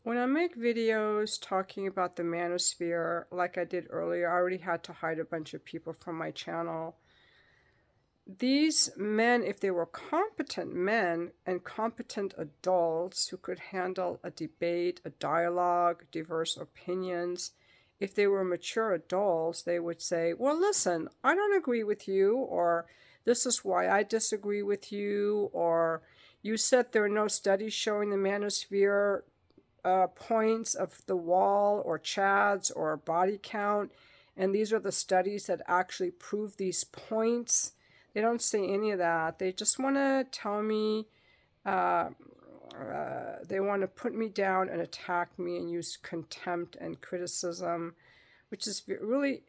When I make videos talking about the Manosphere, like I did earlier, I already had to hide a bunch of people from my channel. These men, if they were competent men and competent adults who could handle a debate, a dialogue, diverse opinions, if they were mature adults, they would say, well, listen, I don't agree with you, or this is why I disagree with you, or you said there are no studies showing the manosphere points of the wall or chads or body count, and these are the studies that actually prove these points. They don't say any of that. They just want to tell me, uh, they want to put me down and attack me and use contempt and criticism, which is really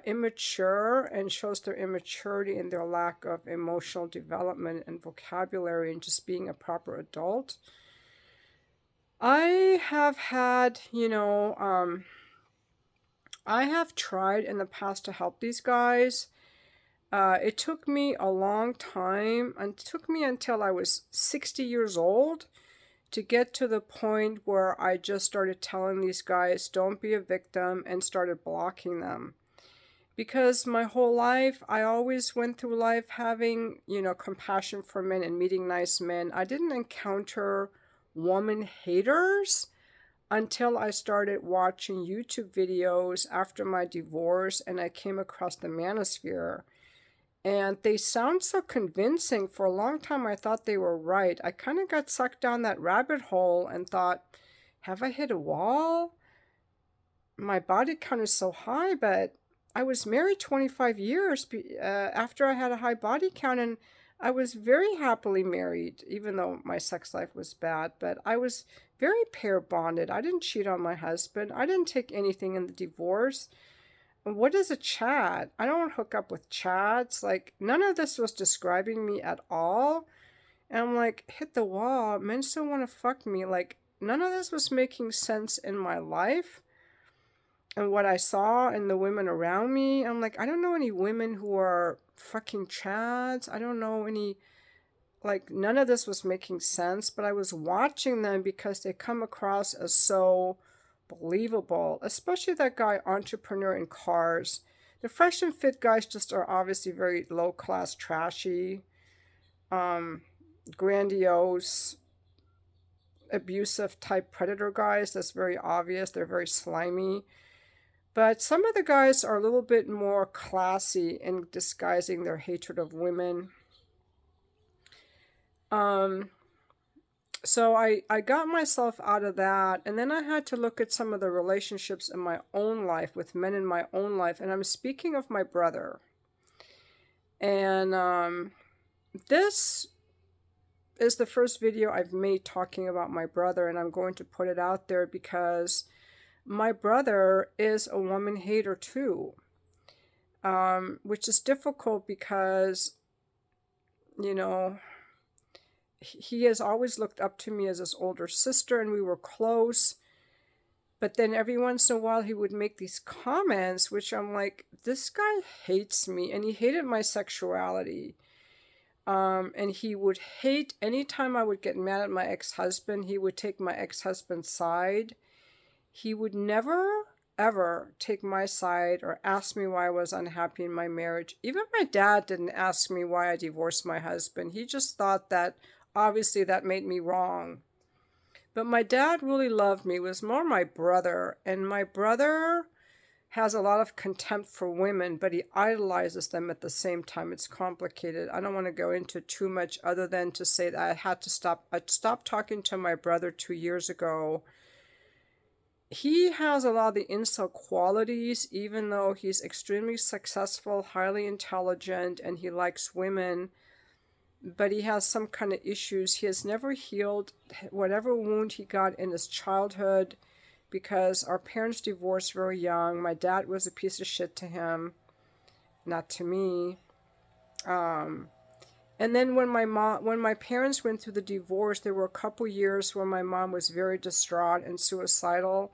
immature and shows their immaturity and their lack of emotional development and vocabulary and just being a proper adult. I have had, I have tried in the past to help these guys. It took me a long time, and it took me until I was 60 years old to get to the point where I just started telling these guys, don't be a victim, and started blocking them. Because my whole life, I always went through life having, compassion for men and meeting nice men. I didn't encounter woman haters until I started watching YouTube videos after my divorce and I came across the Manosphere. And they sound so convincing. For a long time, I thought they were right. I kind of got sucked down that rabbit hole and thought, have I hit a wall? My body count is so high, but I was married 25 years after I had a high body count, and I was very happily married, even though my sex life was bad. But I was very pair bonded. I didn't cheat on my husband. I didn't take anything in the divorce. What is a Chad? I don't hook up with Chads. Like, none of this was describing me at all. And I'm like, hit the wall. Men still want to fuck me. Like, none of this was making sense in my life and what I saw and the women around me. I'm like, I don't know any women who are fucking Chads. I don't know any, like, none of this was making sense. But I was watching them because they come across as so believable, especially that guy entrepreneur in cars. The fresh and fit guys just are obviously very low class, trashy, grandiose, abusive type predator guys. That's very obvious. They're very slimy. But some of the guys are a little bit more classy in disguising their hatred of women. So I got myself out of that, and then I had to look at some of the relationships in my own life with men in my own life, and I'm speaking of my brother. And this is the first video I've made talking about my brother, and I'm going to put it out there because my brother is a woman hater too, which is difficult because, he has always looked up to me as his older sister, and we were close. But then every once in a while, he would make these comments, which I'm like, this guy hates me, and he hated my sexuality. And he would hate anytime I would get mad at my ex-husband, he would take my ex-husband's side. He would never, ever take my side or ask me why I was unhappy in my marriage. Even my dad didn't ask me why I divorced my husband. He just thought that obviously that made me wrong. But my dad really loved me. It was more my brother. And my brother has a lot of contempt for women, but he idolizes them at the same time. It's complicated. I don't want to go into too much other than to say that I stopped talking to my brother 2 years ago. He has a lot of the incel qualities, even though he's extremely successful, highly intelligent, and he likes women. But he has some kind of issues. He has never healed whatever wound he got in his childhood because our parents divorced very young. My dad was a piece of shit to him, not to me. And then when my parents went through the divorce, there were a couple years where my mom was very distraught and suicidal.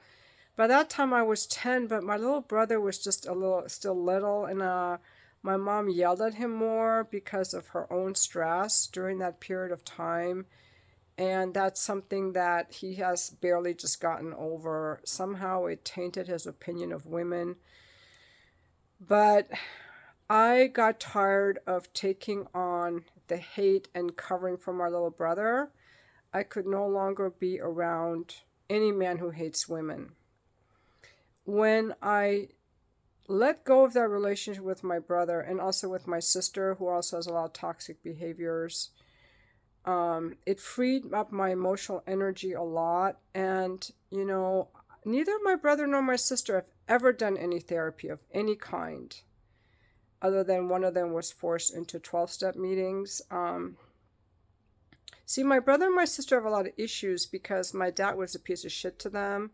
By that time I was 10, but my little brother was just still little, and my mom yelled at him more because of her own stress during that period of time. And that's something that he has barely just gotten over. Somehow it tainted his opinion of women. But I got tired of taking on the hate and covering for my little brother. I could no longer be around any man who hates women. When I let go of that relationship with my brother and also with my sister, who also has a lot of toxic behaviors, it freed up my emotional energy a lot. And, neither my brother nor my sister have ever done any therapy of any kind, other than one of them was forced into 12-step meetings. See, my brother and my sister have a lot of issues because my dad was a piece of shit to them.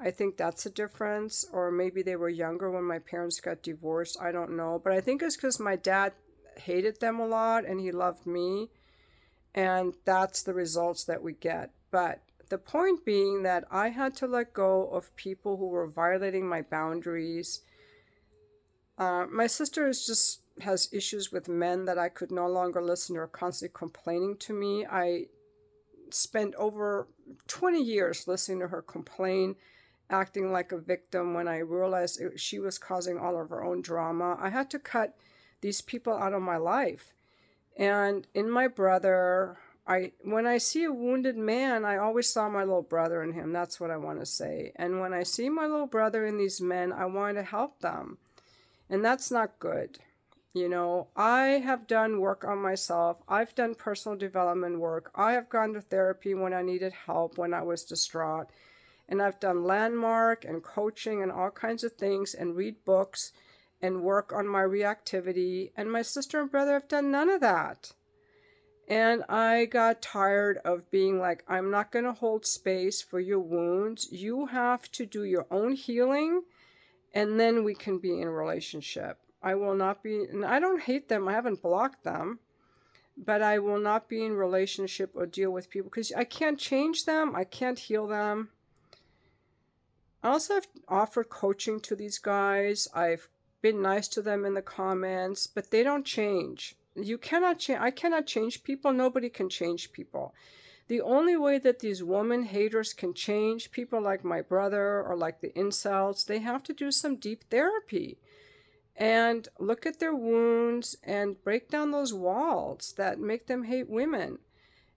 I think that's a difference. Or maybe they were younger when my parents got divorced. I don't know. But I think it's because my dad hated them a lot and he loved me. And that's the results that we get. But the point being that I had to let go of people who were violating my boundaries. My sister has issues with men that I could no longer listen. They're constantly complaining to me. I spent over 20 years listening to her complain, acting like a victim when I realized she was causing all of her own drama. I had to cut these people out of my life. And in my brother, when I see a wounded man, I always saw my little brother in him. That's what I want to say. And when I see my little brother in these men, I want to help them. And that's not good. I have done work on myself. I've done personal development work. I have gone to therapy when I needed help, when I was distraught. And I've done landmark and coaching and all kinds of things and read books and work on my reactivity. And my sister and brother have done none of that. And I got tired of being like, I'm not going to hold space for your wounds. You have to do your own healing, and then we can be in a relationship. I will not be, and I don't hate them. I haven't blocked them. But I will not be in relationship or deal with people because I can't change them. I can't heal them. I also have offered coaching to these guys. I've been nice to them in the comments, but they don't change. You cannot change. I cannot change people. Nobody can change people. The only way that these woman haters can change people like my brother or like the incels, they have to do some deep therapy and look at their wounds and break down those walls that make them hate women.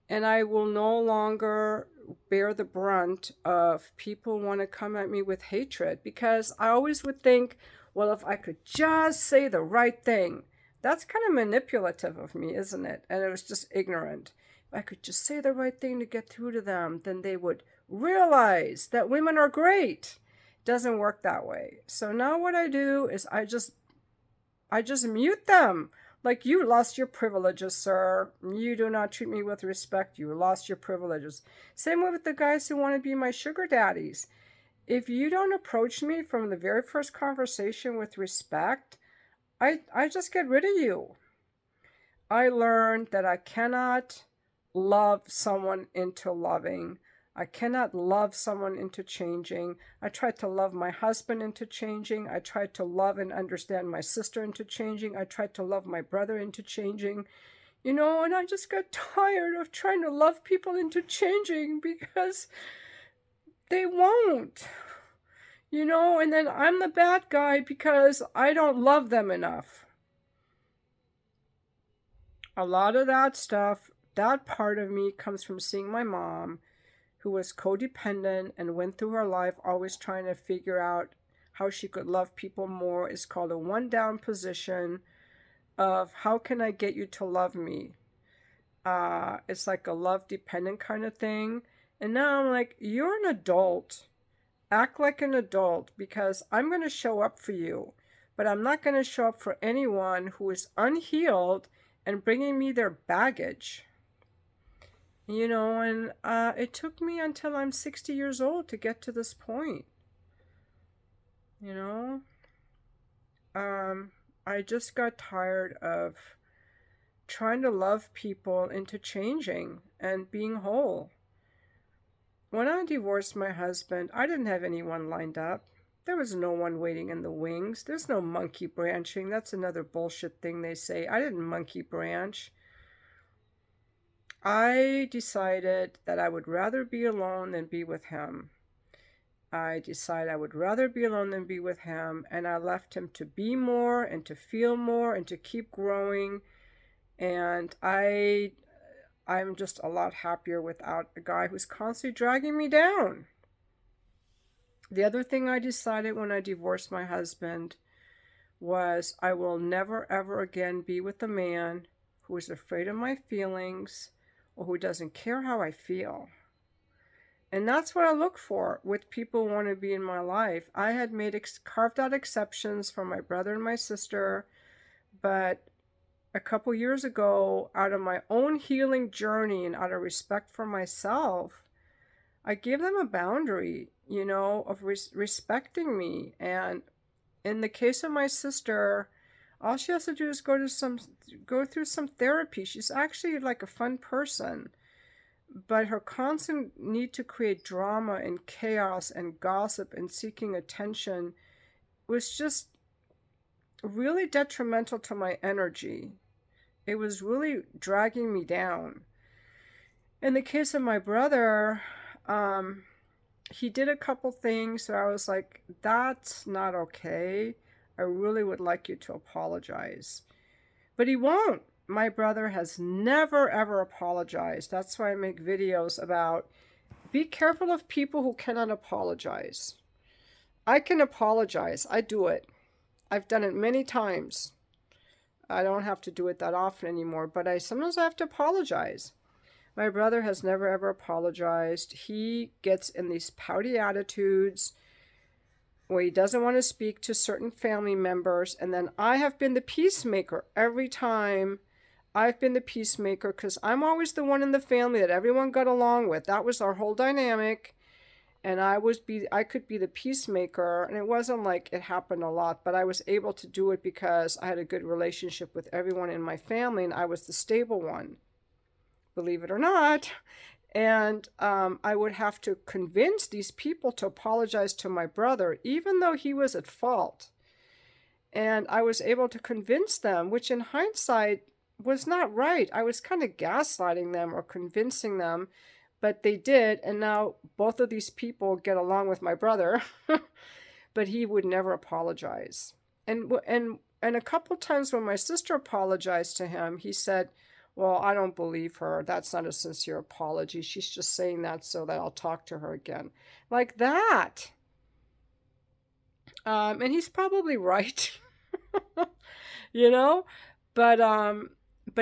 And I will no longer bear the brunt of people want to come at me with hatred, because I always would think, well, if I could just say the right thing. That's kind of manipulative of me, isn't it? And it was just ignorant. If I could just say the right thing to get through to them, then they would realize that women are great. It doesn't work that way. So now what I do is I just mute them. Like, you lost your privileges, sir. You do not treat me with respect. You lost your privileges. Same way with the guys who want to be my sugar daddies. If you don't approach me from the very first conversation with respect, I just get rid of you. I learned that I cannot love someone into loving. I cannot love someone into changing. I tried to love my husband into changing. I tried to love and understand my sister into changing. I tried to love my brother into changing. And I just got tired of trying to love people into changing because they won't. And then I'm the bad guy because I don't love them enough. A lot of that stuff, that part of me comes from seeing my mom, who was codependent and went through her life always trying to figure out how she could love people more. It's called a one-down position of how can I get you to love me? It's like a love-dependent kind of thing. And now I'm like, you're an adult. Act like an adult, because I'm going to show up for you. But I'm not going to show up for anyone who is unhealed and bringing me their baggage. And it took me until I'm 60 years old to get to this point. I just got tired of trying to love people into changing and being whole. When I divorced my husband, I didn't have anyone lined up. There was no one waiting in the wings. There's no monkey branching. That's another bullshit thing they say. I didn't monkey branch. I decided that I would rather be alone than be with him. I decided I would rather be alone than be with him, and I left him to be more and to feel more and to keep growing. And I'm just a lot happier without a guy who's constantly dragging me down. The other thing I decided when I divorced my husband was I will never ever again be with a man who is afraid of my feelings or who doesn't care how I feel. And that's what I look for with people who want to be in my life. I had carved out exceptions for my brother and my sister, but a couple years ago, out of my own healing journey and out of respect for myself, I gave them a boundary, of respecting me. And in the case of my sister, all she has to do is go through some therapy. She's actually like a fun person, but her constant need to create drama and chaos and gossip and seeking attention was just really detrimental to my energy. It was really dragging me down. In the case of my brother, he did a couple things, so I was like, that's not okay. I really would like you to apologize. But he won't. My brother has never, ever apologized. That's why I make videos about be careful of people who cannot apologize. I can apologize. I do it. I've done it many times. I don't have to do it that often anymore, but sometimes I have to apologize. My brother has never ever apologized. He gets in these pouty attitudes where he doesn't want to speak to certain family members, and then I have been the peacemaker every time. I've been the peacemaker because I'm always the one in the family that everyone got along with. That was our whole dynamic. And I could be the peacemaker, and it wasn't like it happened a lot, but I was able to do it because I had a good relationship with everyone in my family, and I was the stable one, believe it or not. And I would have to convince these people to apologize to my brother, even though he was at fault. And I was able to convince them, which in hindsight was not right. I was kind of gaslighting them or convincing them. But they did, and now both of these people get along with my brother, but he would never apologize. And a couple times when my sister apologized to him, he said, well, I don't believe her. That's not a sincere apology. She's just saying that so that I'll talk to her again. Like that. And he's probably right, you know? But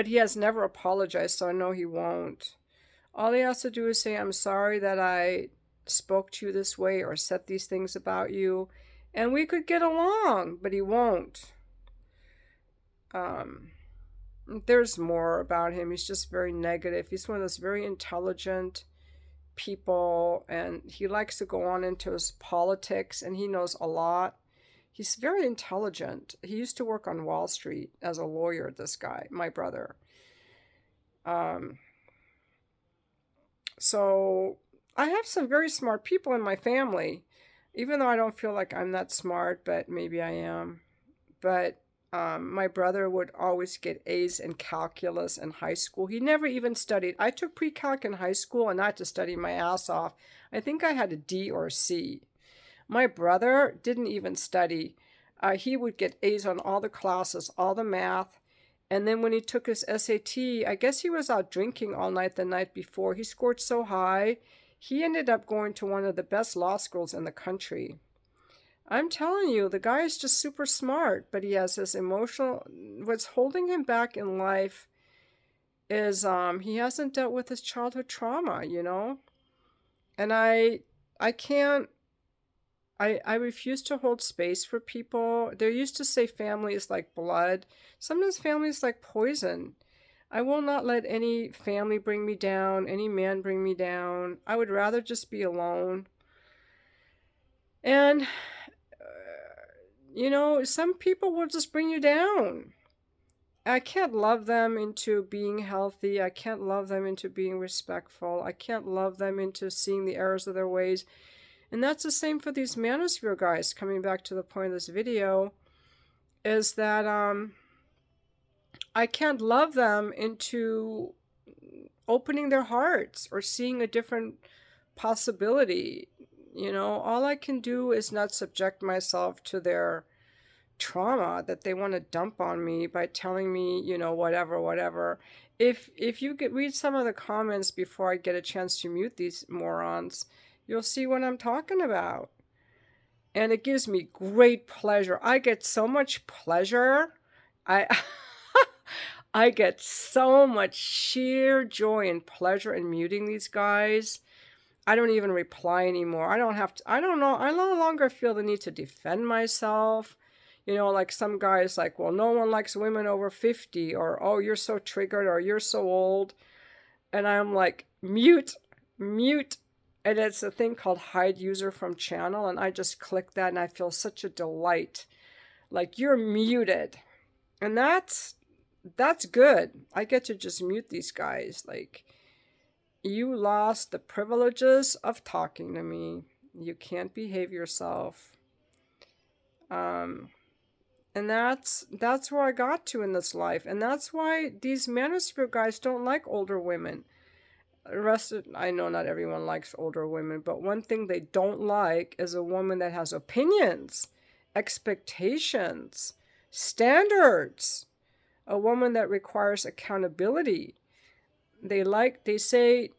he has never apologized, so I know he won't. All he has to do is say, I'm sorry that I spoke to you this way or said these things about you, and we could get along, but he won't. There's more about him. He's just very negative. He's one of those very intelligent people, and he likes to go on into his politics, and he knows a lot. He's very intelligent. He used to work on Wall Street as a lawyer, this guy, my brother. So I have some very smart people in my family, even though I don't feel like I'm that smart, but maybe I am. But my brother would always get A's in calculus in high school. He never even studied. I took pre-calc in high school and I had to study my ass off. I think I had a D or a C. My brother didn't even study. He would get A's on all the classes, all the math. And then when he took his SAT, I guess he was out drinking all night the night before. He scored so high, he ended up going to one of the best law schools in the country. I'm telling you, the guy is just super smart, but he has this what's holding him back in life is he hasn't dealt with his childhood trauma, And I refuse to hold space for people. They used to say family is like blood. Sometimes family is like poison. I will not let any family bring me down, any man bring me down. I would rather just be alone. And, some people will just bring you down. I can't love them into being healthy. I can't love them into being respectful. I can't love them into seeing the errors of their ways. And that's the same for these Manosphere guys, coming back to the point of this video, is that I can't love them into opening their hearts or seeing a different possibility. All I can do is not subject myself to their trauma that they want to dump on me by telling me, whatever. If you could read some of the comments before I get a chance to mute these morons, you'll see what I'm talking about. And it gives me great pleasure. I get so much pleasure. I I get so much sheer joy and pleasure in muting these guys. I don't even reply anymore. I don't have to, I don't know, I no longer feel the need to defend myself. Like some guys like, well, no one likes women over 50, or, oh, you're so triggered, or you're so old. And I'm like, mute. And it's a thing called hide user from channel. And I just click that and I feel such a delight. Like, you're muted. And that's good. I get to just mute these guys. Like, you lost the privileges of talking to me. You can't behave yourself. And that's where I got to in this life. And that's why these Manosphere guys don't like older women. I know not everyone likes older women, but one thing they don't like is a woman that has opinions, expectations, standards. A woman that requires accountability. They say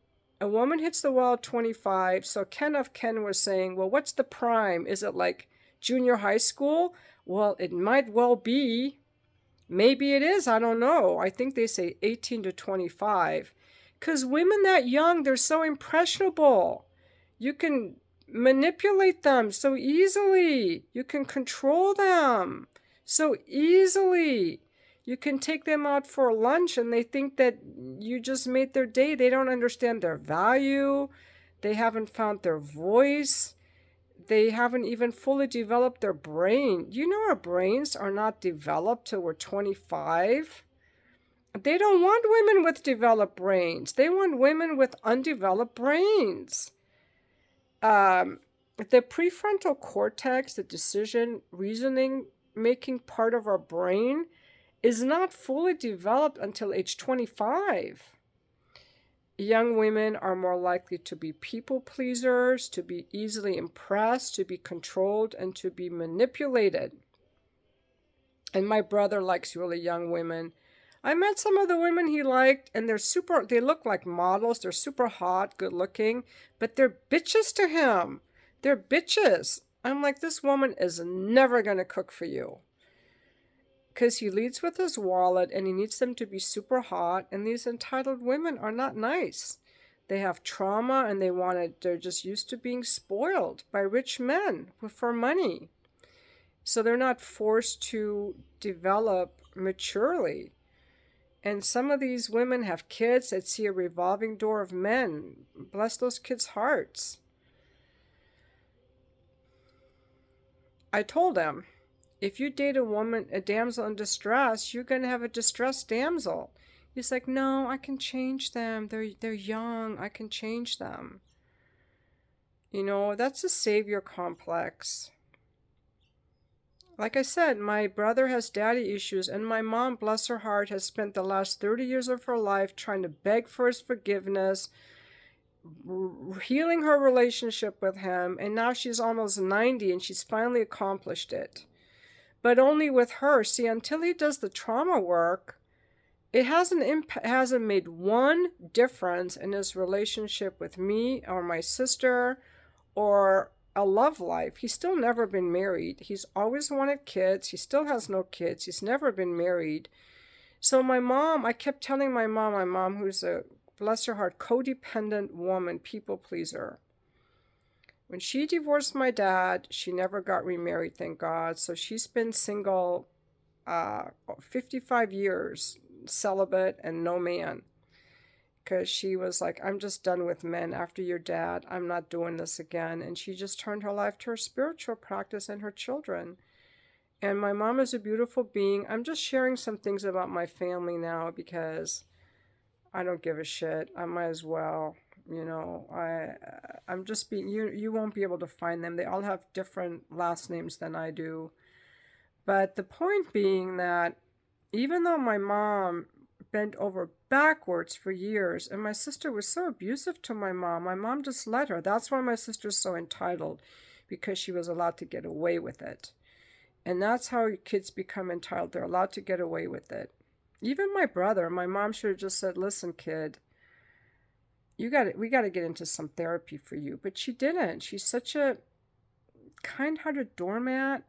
a woman hits the wall at 25. So Ken was saying, well, what's the prime? Is it like junior high school? Well, it might well be. Maybe it is. I don't know. I think they say 18 to 25. Because women that young, they're so impressionable. You can manipulate them so easily. You can control them so easily. You can take them out for lunch and they think that you just made their day. They don't understand their value. They haven't found their voice. They haven't even fully developed their brain. Our brains are not developed till we're 25. They don't want women with developed brains. They want women with undeveloped brains. The prefrontal cortex, the decision, reasoning making part of our brain, is not fully developed until age 25. Young women are more likely to be people pleasers, to be easily impressed, to be controlled, and to be manipulated. And my brother likes really young women. I met some of the women he liked, and they look like models. They're super hot, good looking, but they're bitches to him. They're bitches. I'm like, this woman is never going to cook for you. Because he leads with his wallet and he needs them to be super hot, and these entitled women are not nice. They have trauma and they're just used to being spoiled by rich men for money. So they're not forced to develop maturely. And some of these women have kids that see a revolving door of men. Bless those kids' hearts. I told them, if you date a damsel in distress, you're going to have a distressed damsel. He's like, no, I can change them. They're young. I can change them. That's a savior complex. Like I said, my brother has daddy issues, and my mom, bless her heart, has spent the last 30 years of her life trying to beg for his forgiveness, healing her relationship with him, and now she's almost 90 and she's finally accomplished it. But only with her. See, until he does the trauma work, it hasn't made one difference in his relationship with me or my sister or a love life. He's still never been married. He's always wanted kids. He still has no kids. He's never been married. So my mom, I kept telling my mom, who's a, bless her heart, codependent woman, people pleaser. When she divorced my dad, she never got remarried, thank God. So she's been single 55 years, celibate and no man. Because she was like, I'm just done with men after your dad. I'm not doing this again. And she just turned her life to her spiritual practice and her children. And my mom is a beautiful being. I'm just sharing some things about my family now because I don't give a shit. I might as well. I'm just being, you won't be able to find them. They all have different last names than I do. But the point being that even though my mom bent over backwards for years. And my sister was so abusive to my mom. My mom just let her. That's why my sister's so entitled, because she was allowed to get away with it. And that's how kids become entitled. They're allowed to get away with it. Even my brother, my mom should have just said, listen, kid, we got to get into some therapy for you. But she didn't. She's such a kind-hearted doormat.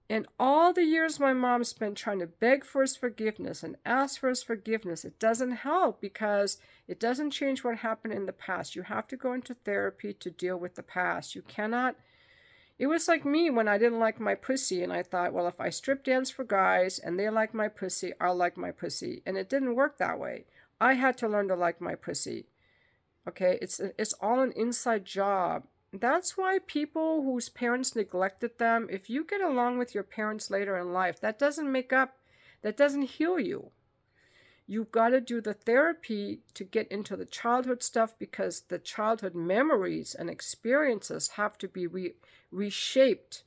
And all the years my mom spent trying to beg for his forgiveness and ask for his forgiveness, it doesn't help, because it doesn't change what happened in the past. You have to go into therapy to deal with the past. You cannot. It was like me when I didn't like my pussy, and I thought, well, if I strip dance for guys and they like my pussy, I'll like my pussy. And it didn't work that way. I had to learn to like my pussy. Okay, it's all an inside job. That's why people whose parents neglected them, if you get along with your parents later in life, that doesn't heal you. You've got to do the therapy to get into the childhood stuff, because the childhood memories and experiences have to be reshaped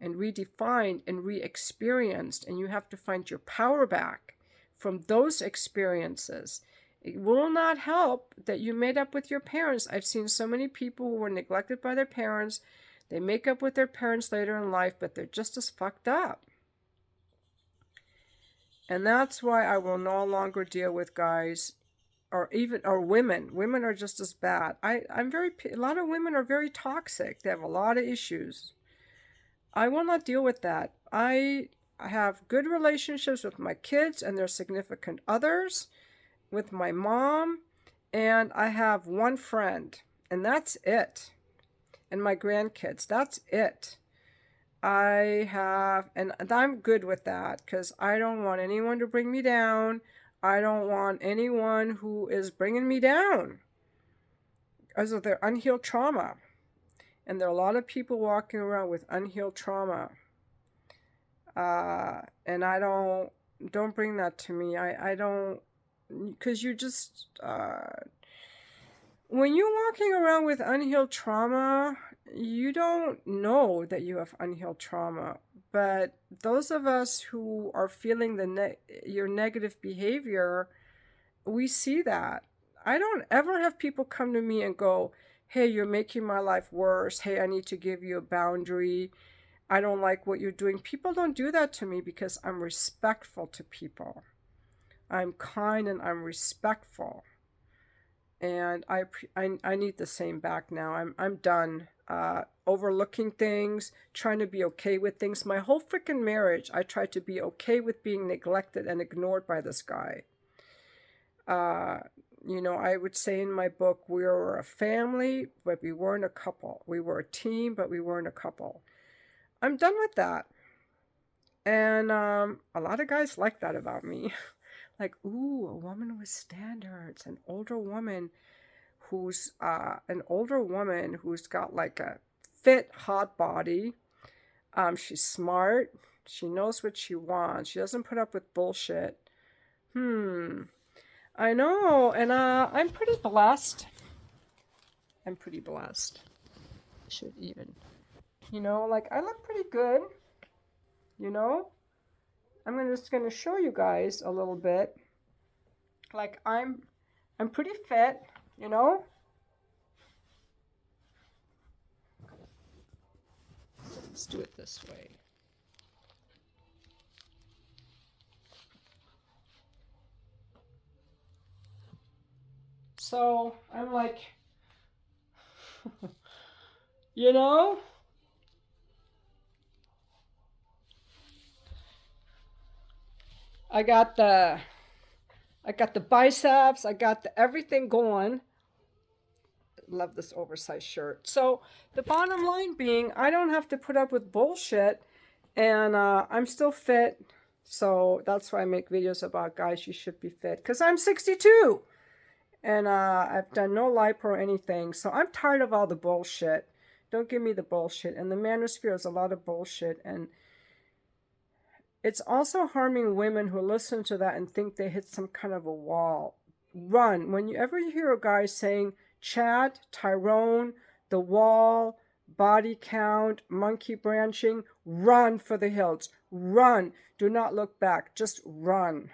and redefined and re-experienced, and you have to find your power back from those experiences. It will not help that you made up with your parents. I've seen so many people who were neglected by their parents. They make up with their parents later in life, but they're just as fucked up. And that's why I will no longer deal with guys or women. Women are just as bad. A lot of women are very toxic. They have a lot of issues. I will not deal with that. I have good relationships with my kids and their significant others, with my mom, and I have one friend, and that's it. And my grandkids, that's it. And I'm good with that, because I don't want anyone to bring me down. I don't want anyone who is bringing me down because of their unhealed trauma. And there are a lot of people walking around with unhealed trauma. And don't bring that to me. I don't, because you just, when you're walking around with unhealed trauma, you don't know that you have unhealed trauma. But those of us who are feeling your negative behavior, we see that. I don't ever have people come to me and go, hey, you're making my life worse. Hey, I need to give you a boundary. I don't like what you're doing. People don't do that to me, because I'm respectful to people. I'm kind and I'm respectful. And I need the same back now. I'm done overlooking things, trying to be okay with things. My whole freaking marriage, I tried to be okay with being neglected and ignored by this guy. I would say in my book, we were a family, but we weren't a couple. We were a team, but we weren't a couple. I'm done with that. And a lot of guys like that about me. Like, ooh, a woman with standards, an older woman who's got like a fit, hot body. She's smart. She knows what she wants. She doesn't put up with bullshit. I know, and I'm pretty blessed. I should even, I look pretty good. I'm just gonna show you guys a little bit. Like, I'm pretty fit, Let's do it this way. So I'm like, I got the biceps, I got everything going. Love this oversized shirt. So the bottom line being, I don't have to put up with bullshit, and I'm still fit. So that's why I make videos about guys, you should be fit, because I'm 62 and I've done no lipo or anything. So I'm tired of all the bullshit. Don't give me the bullshit. And the Manosphere is a lot of bullshit, and it's also harming women who listen to that and think they hit some kind of a wall. Run. Whenever you hear a guy saying Chad, Tyrone, the wall, body count, monkey branching, run for the hills. Run. Do not look back. Just run.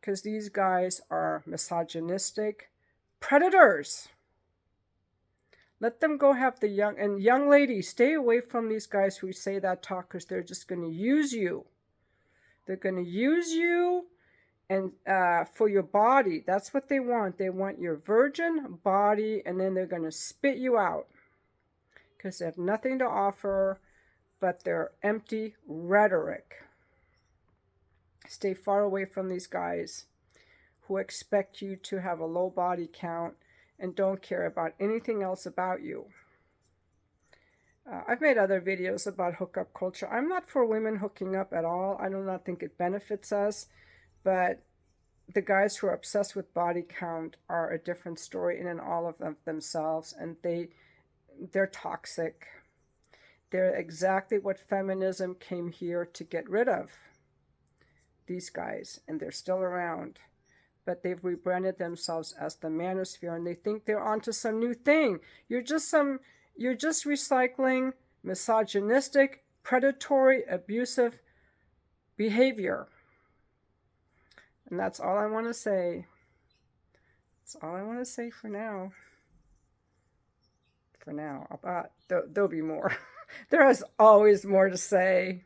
because these guys are misogynistic predators. Let them go have the young ladies, stay away from these guys who say that talk, because they're just going to use you. They're going to use you and for your body. That's what they want. They want your virgin body, and then they're going to spit you out because they have nothing to offer but their empty rhetoric. Stay far away from these guys who expect you to have a low body count and don't care about anything else about you. I've made other videos about hookup culture. I'm not for women hooking up at all. I do not think it benefits us. But the guys who are obsessed with body count are a different story in and all of them themselves. And they're toxic. They're exactly what feminism came here to get rid of. These guys. And they're still around. But they've rebranded themselves as the Manosphere, and they think they're onto some new thing. You're just recycling misogynistic, predatory, abusive behavior. And that's all I want to say. That's all I want to say for now. For now. There'll be more. There is always more to say.